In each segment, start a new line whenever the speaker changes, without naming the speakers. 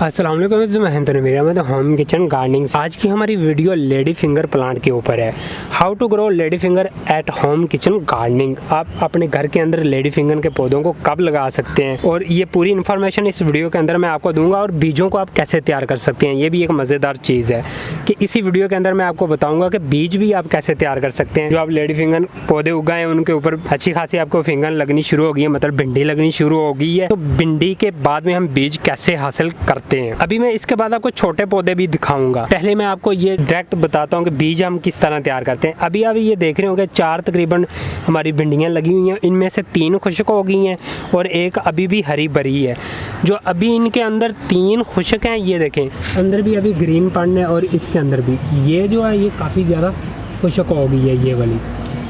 अस्सलाम वालेकुम, मैं मेरा मतलब होम किचन गार्डनिंग। आज की हमारी वीडियो लेडी फिंगर प्लांट के ऊपर है। How to grow lady finger at home kitchen gardening. आप अपने घर के अंदर लेडी फिंगर के पौधों को कब लगा सकते हैं और ये पूरी इन्फॉर्मेशन इस वीडियो के अंदर मैं आपको दूंगा। और बीजों को आप कैसे तैयार कर सकते हैं, ये भी एक मज़ेदार चीज़ है कि इसी वीडियो के अंदर मैं आपको बताऊँगा कि बीज भी आप कैसे तैयार कर सकते हैं। जो आप लेडी फिंगर पौधे उगाएं उनके ऊपर अच्छी खासी आपको फिंगर लगनी शुरू हो गई है, मतलब भिंडी लगनी शुरू हो गई है। तो भिंडी के बाद में हम बीज कैसे हासिल करते हैं, अभी मैं इसके बाद आपको छोटे पौधे भी दिखाऊंगा। पहले मैं आपको ये डायरेक्ट बताता हूँ कि बीज हम किस तरह तैयार करते हैं। अभी आप ये देख रहे होंगे 4 तकरीबन हमारी भिंडियाँ लगी हुई हैं। इनमें से 3 खुश्क हो गई हैं और एक अभी भी हरी भरी है। जो अभी इनके अंदर 3 खुश्क हैं, ये देखें अंदर भी अभी ग्रीन पन है और इसके अंदर भी ये जो है ये काफ़ी ज़्यादा खुश्क हो गई है ये वाली।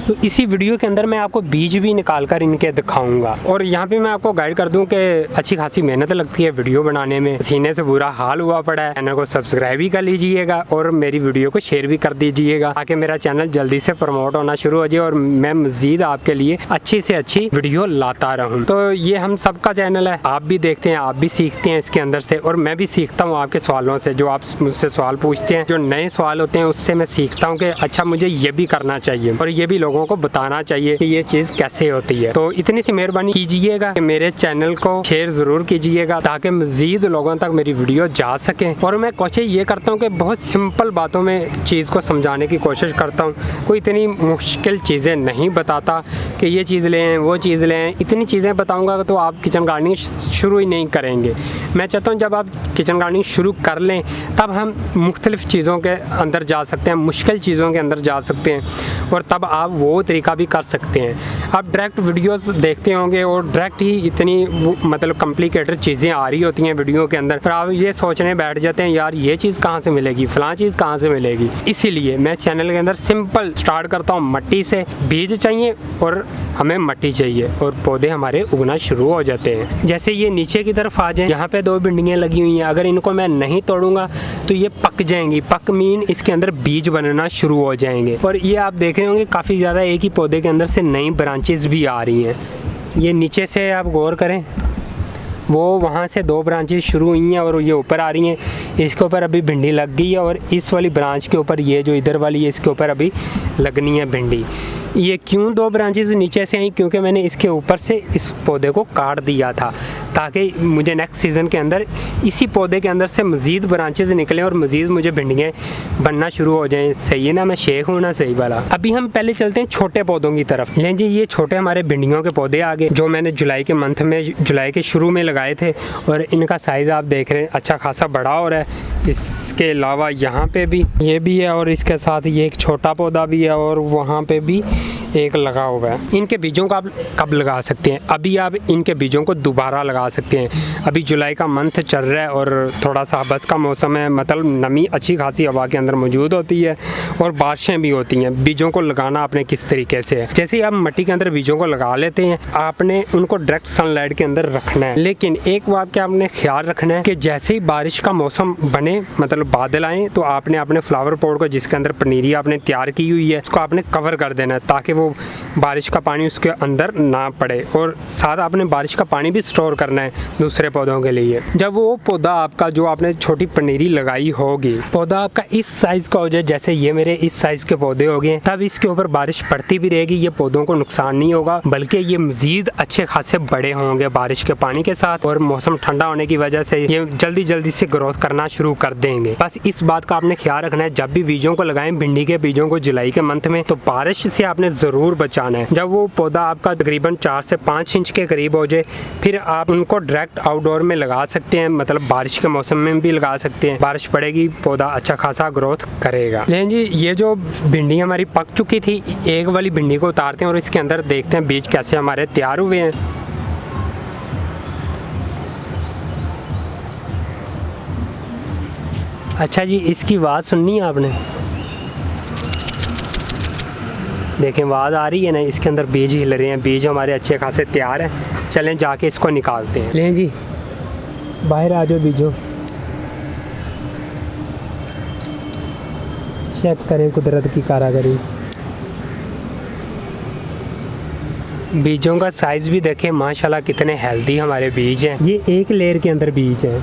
तो इसी वीडियो के अंदर मैं आपको बीज भी निकाल कर इनके दिखाऊंगा। और यहाँ पे मैं आपको गाइड कर दूं कि अच्छी खासी मेहनत लगती है वीडियो बनाने में, पसीने से बुरा हाल हुआ पड़ा है। चैनल को सब्सक्राइब भी कर लीजिएगा और मेरी वीडियो को शेयर भी कर दीजिएगा ताकि मेरा चैनल जल्दी से प्रमोट होना शुरू हो जाए और मैं मज़ीद आपके लिए अच्छी से अच्छी वीडियो लाता रहूँ। तो ये हम सबका चैनल है, आप भी देखते हैं, आप भी सीखते हैं इसके अंदर से और मैं भी सीखता हूँ आपके सवालों से। जो आप मुझसे सवाल पूछते हैं, जो नए सवाल होते हैं, उससे मैं सीखता हूँ कि अच्छा मुझे ये भी करना चाहिए और ये भी लोगों को बताना चाहिए कि ये चीज़ कैसे होती है। तो इतनी सी मेहरबानी कीजिएगा कि मेरे चैनल को शेयर ज़रूर कीजिएगा ताकि मज़ीद लोगों तक मेरी वीडियो जा सके। और मैं कोशिश ये करता हूँ कि बहुत सिंपल बातों में चीज़ को समझाने की कोशिश करता हूँ। कोई इतनी मुश्किल चीज़ें नहीं बताता कि ये चीज़ लें वो चीज़ लें। इतनी चीज़ें बताऊँगा तो आप किचन गार्डनिंग शुरू ही नहीं करेंगे। मैं चाहता हूँ जब आप किचन गार्डनिंग शुरू कर लें तब हम मुख्तलिफ़ चीज़ों के अंदर जा सकते हैं, मुश्किल चीज़ों के अंदर जा सकते हैं और तब आप वो तरीका भी कर सकते हैं। आप डायरेक्ट वीडियोस देखते होंगे और डायरेक्ट ही इतनी मतलब कॉम्प्लिकेटेड चीज़ें आ रही होती हैं वीडियो के अंदर, पर आप ये सोचने बैठ जाते हैं यार ये चीज़ कहाँ से मिलेगी, फ़लाँ चीज़ कहाँ से मिलेगी। इसीलिए मैं चैनल के अंदर सिंपल स्टार्ट करता हूँ। मट्टी से बीज चाहिए और हमें मट्टी चाहिए और पौधे हमारे उगना शुरू हो जाते हैं। जैसे ये नीचे की तरफ आ जाए, यहाँ पे 2 भिंडियाँ लगी हुई हैं। अगर इनको मैं नहीं तोड़ूंगा तो ये पक जाएंगी। पक मीन इसके अंदर बीज बनना शुरू हो जाएंगे। और ये आप देख रहे होंगे काफ़ी ज़्यादा एक ही पौधे के अंदर से नई ब्रांचेस भी आ रही हैं। ये नीचे से आप गौर करें, वो वहाँ से 2 ब्रांचेस शुरू हुई हैं और ये ऊपर आ रही हैं। इसके ऊपर अभी भिंडी लग गई है और इस वाली ब्रांच के ऊपर ये जो इधर वाली है इसके ऊपर अभी लगनी है भिंडी। ये क्यों 2 ब्रांचेस नीचे से आई, क्योंकि मैंने इसके ऊपर से इस पौधे को काट दिया था ताकि मुझे नेक्स्ट सीज़न के अंदर इसी पौधे के अंदर से मज़ीद ब्रांचेस निकलें और मज़ीद मुझे भिंडियाँ बनना शुरू हो जाएं। सही है ना, मैं शेख हूँ ना, सही वाला। अभी हम पहले चलते हैं छोटे पौधों की तरफ। लें जी, ये छोटे हमारे भिंडियों के पौधे आ गए जो मैंने जुलाई के मंथ में, जुलाई के शुरू में लगाए थे और इनका साइज़ आप देख रहे हैं अच्छा खासा बड़ा हो रहा है। इसके अलावा यहाँ पे भी ये भी है और इसके साथ ये एक छोटा पौधा भी है और वहाँ पे भी एक लगा हुआ है। इनके बीजों को आप कब लगा सकते हैं? अभी आप इनके बीजों को दोबारा लगा सकते हैं। अभी जुलाई का मंथ चल रहा है और थोड़ा सा हबस का मौसम है, मतलब नमी अच्छी खासी हवा के अंदर मौजूद होती है और बारिशें भी होती हैं। बीजों को लगाना आपने किस तरीके से है, जैसे ही आप मिट्टी के अंदर बीजों को लगा लेते हैं आपने उनको डायरेक्ट सनलाइट के अंदर रखना है। लेकिन एक बात का आपने ख्याल रखना है कि जैसे ही बारिश का मौसम बने, मतलब बादल आए, तो आपने अपने फ्लावर पॉट को जिसके अंदर पनीरी आपने तैयार की हुई है उसको आपने कवर कर देना है ताकि वो बारिश का पानी उसके अंदर ना पड़े। और साथ आपने बारिश का पानी भी स्टोर करना है दूसरे पौधों के लिए। जब वो पौधा आपका जो आपने छोटी पनीरी लगाई होगी, पौधा आपका इस साइज़ का हो जाए, जैसे ये मेरे इस साइज़ के पौधे हो गए, तब इसके ऊपर बारिश पड़ती भी रहेगी। ये पौधों को नुकसान नहीं होगा बल्कि ये मज़ीद अच्छे खासे बड़े होंगे बारिश के पानी के साथ और मौसम ठंडा होने की वजह से ये जल्दी जल्दी से ग्रोथ करना शुरू कर देंगे। बस इस बात का आपने ख्याल रखना है जब भी बीजों को लगाएं, भिंडी के बीजों को जुलाई के मंथ में, तो बारिश से आपने ज़रूर बचाना है। जब वो पौधा आपका तकरीबन 4 से 5 इंच के करीब हो जाए फिर आप उनको डायरेक्ट आउटडोर में लगा सकते हैं, मतलब बारिश के मौसम में भी लगा सकते हैं। बारिश पड़ेगी, पौधा अच्छा खासा ग्रोथ करेगा। लेकिन जी, ये जो भिंडी हमारी पक चुकी थी, एक वाली भिंडी को उतारते हैं और इसके अंदर देखते हैं बीज कैसे हमारे तैयार हुए हैं। अच्छा जी, इसकी आवाज़ सुननी है आपने, देखें आवाज़ आ रही है ना, इसके अंदर बीज हिल रहे हैं। बीज हमारे अच्छे खासे तैयार हैं। चलें जाके इसको निकालते हैं। लें जी, बाहर आ जाओ बीजों, चेक करें कुदरत की कारागरी। बीजों का साइज़ भी देखें माशाल्लाह कितने हेल्दी हमारे बीज हैं। ये एक लेयर के अंदर बीज हैं।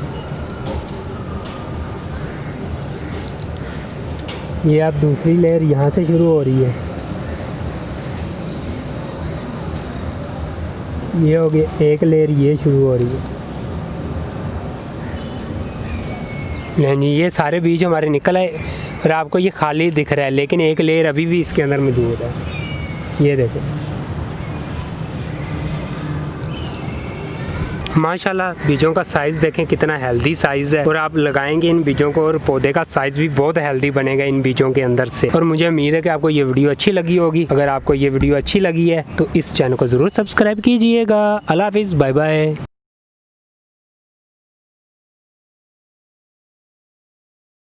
ये अब दूसरी लेयर यहाँ से शुरू हो रही है। ये हो गया एक लेयर, ये शुरू हो रही है। नहीं, ये सारे बीज हमारे निकल आए और आपको ये खाली दिख रहा है, लेकिन एक लेयर अभी भी इसके अंदर मौजूद है। ये देखो माशाल्लाह, बीजों का साइज़ देखें कितना हेल्दी साइज़ है, और आप लगाएंगे इन बीजों को और पौधे का साइज़ भी बहुत हेल्दी बनेगा इन बीजों के अंदर से। और मुझे उम्मीद है कि आपको ये वीडियो अच्छी लगी होगी। अगर आपको ये वीडियो अच्छी लगी है तो इस चैनल को ज़रूर सब्सक्राइब कीजिएगा। अल्लाह हाफिज़, बाय बाय।